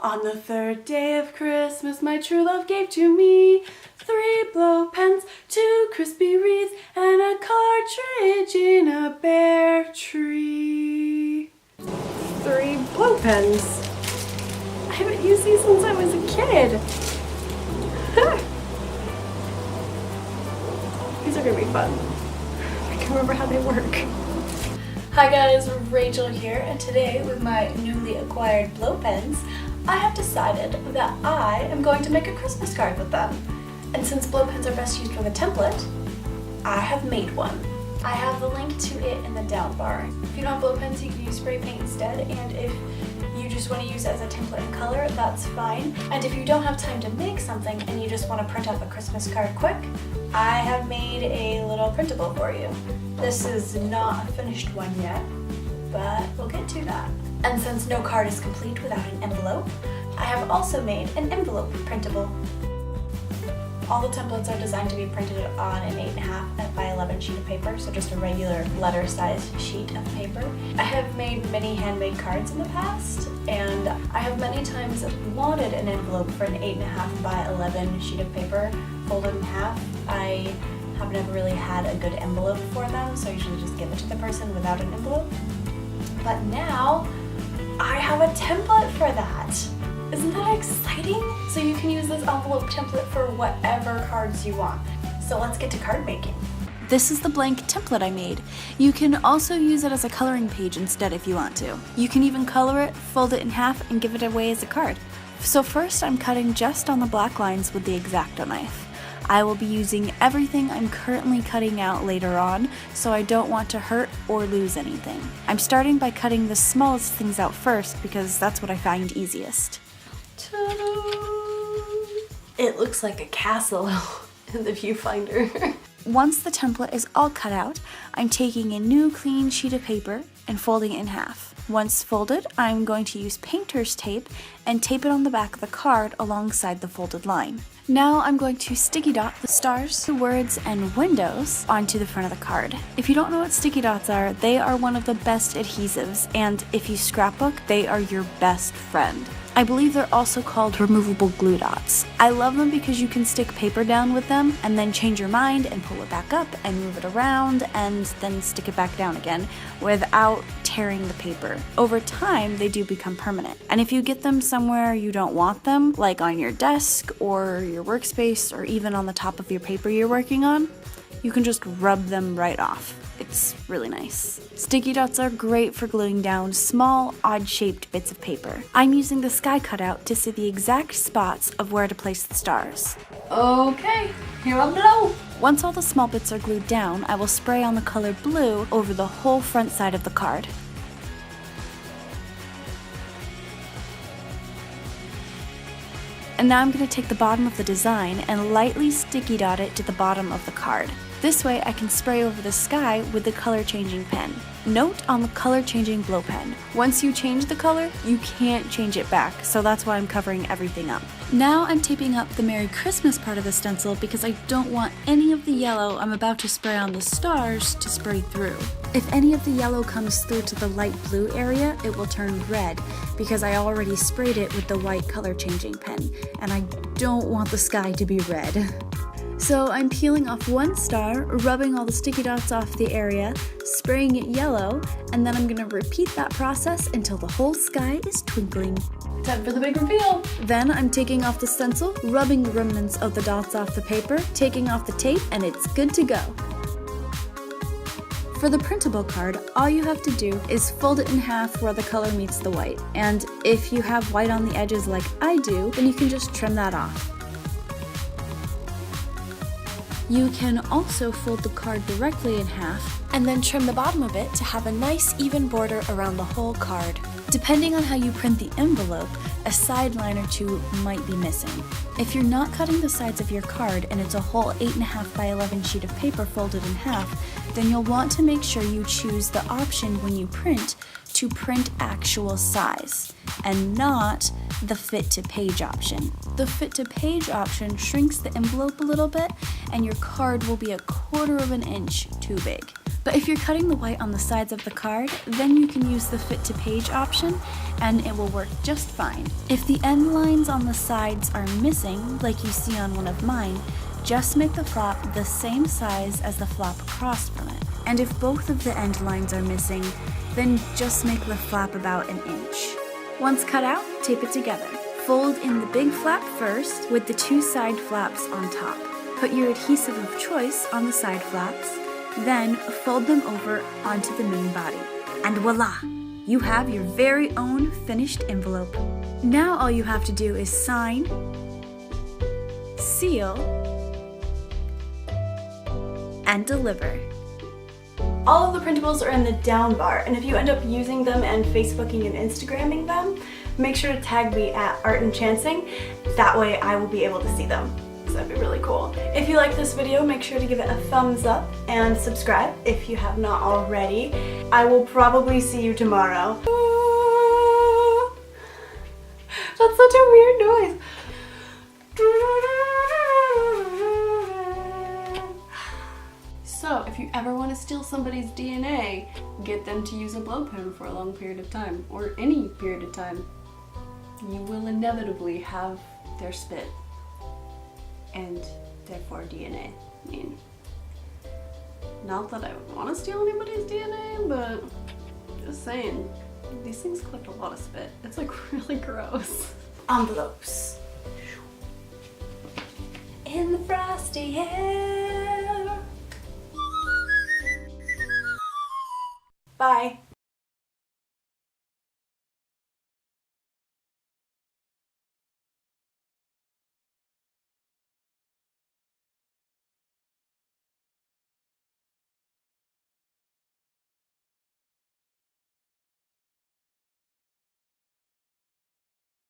On the third day of Christmas, my true love gave to me 3 blow pens, 2 crispy wreaths, and a cartridge in a bare tree. 3 blow pens. I haven't used these since I was a kid. These are gonna be fun. I can remember how they work. Hi guys, Rachel here, and today with my newly acquired blow pens, I have decided that I am going to make a Christmas card with them. And since blow pens are best used with a template, I have made one. I have the link to it in the down bar. If you don't have blow pens, you can use spray paint instead, and if you just want to use it as a template and color, that's fine. And if you don't have time to make something and you just want to print up a Christmas card quick, I have made a little printable for you. This is not a finished one yet, but we'll get to that. And since no card is complete without an envelope, I have also made an envelope printable. All the templates are designed to be printed on an 8.5 by 11 sheet of paper, so just a regular letter size sheet of paper. I have made many handmade cards in the past, and I have many times wanted an envelope for an 8.5 by 11 sheet of paper folded in half. I have never really had a good envelope for them, so I usually just give it to the person without an envelope. But now, I have a template for that. Isn't that exciting? So you can use this envelope template for whatever cards you want. So let's get to card making. This is the blank template I made. You can also use it as a coloring page instead if you want to. You can even color it, fold it in half, and give it away as a card. So first I'm cutting just on the black lines with the X-Acto knife. I will be using everything I'm currently cutting out later on, so I don't want to hurt or lose anything. I'm starting by cutting the smallest things out first because that's what I find easiest. It looks like a castle in the viewfinder. Once the template is all cut out, I'm taking a new clean sheet of paper and folding it in half. Once folded, I'm going to use painter's tape and tape it on the back of the card alongside the folded line. Now I'm going to sticky dot the stars, the words, and windows onto the front of the card. If you don't know what sticky dots are, they are one of the best adhesives, and if you scrapbook, they are your best friend. I believe they're also called removable glue dots. I love them because you can stick paper down with them and then change your mind and pull it back up and move it around and then stick it back down again without tearing the paper. Over time, they do become permanent. And if you get them somewhere you don't want them, like on your desk or your workspace or even on the top of your paper you're working on, you can just rub them right off. It's really nice. Sticky dots are great for gluing down small, odd-shaped bits of paper. I'm using the sky cutout to see the exact spots of where to place the stars. Okay, here I blow. Once all the small bits are glued down, I will spray on the color blue over the whole front side of the card. And now I'm going to take the bottom of the design and lightly sticky dot it to the bottom of the card. This way I can spray over the sky with the color changing pen. Note on the color changing blow pen. Once you change the color, you can't change it back, so that's why I'm covering everything up. Now I'm taping up the Merry Christmas part of the stencil because I don't want any of the yellow I'm about to spray on the stars to spray through. If any of the yellow comes through to the light blue area, it will turn red because I already sprayed it with the white color changing pen, and I don't want the sky to be red. So I'm peeling off one star, rubbing all the sticky dots off the area, spraying it yellow, and then I'm gonna repeat that process until the whole sky is twinkling. Time for the big reveal! Then I'm taking off the stencil, rubbing the remnants of the dots off the paper, taking off the tape, and it's good to go. For the printable card, all you have to do is fold it in half where the color meets the white, and if you have white on the edges like I do, then you can just trim that off. You can also fold the card directly in half and then trim the bottom of it to have a nice even border around the whole card. Depending on how you print the envelope, a side line or two might be missing. If you're not cutting the sides of your card and it's a whole 8.5 by 11 sheet of paper folded in half, then you'll want to make sure you choose the option when you print to print actual size and not the fit to page option. The fit to page option shrinks the envelope a little bit and your card will be 1/4 of an inch too big. But if you're cutting the white on the sides of the card, then you can use the fit to page option and it will work just fine. If the end lines on the sides are missing, like you see on one of mine, just make the flap the same size as the flap across from it. And if both of the end lines are missing, then just make the flap about an inch. Once cut out, tape it together. Fold in the big flap first with the 2 side flaps on top. Put your adhesive of choice on the side flaps, then fold them over onto the main body. And voila! You have your very own finished envelope. Now all you have to do is sign, seal, and deliver. All of the printables are in the down bar, and if you end up using them and Facebooking and Instagramming them, make sure to tag me at Art and Chancing. That way I will be able to see them. So that'd be really cool. If you like this video, make sure to give it a thumbs up and subscribe if you have not already. I will probably see you tomorrow. That's such a weird noise. So if you ever want to steal somebody's DNA, get them to use a blow pen for a long period of time, or any period of time. You will inevitably have their spit, and therefore DNA. I mean, not that I would want to steal anybody's DNA, but just saying, these things collect a lot of spit. It's like really gross. Envelopes. In the frosty air. Bye.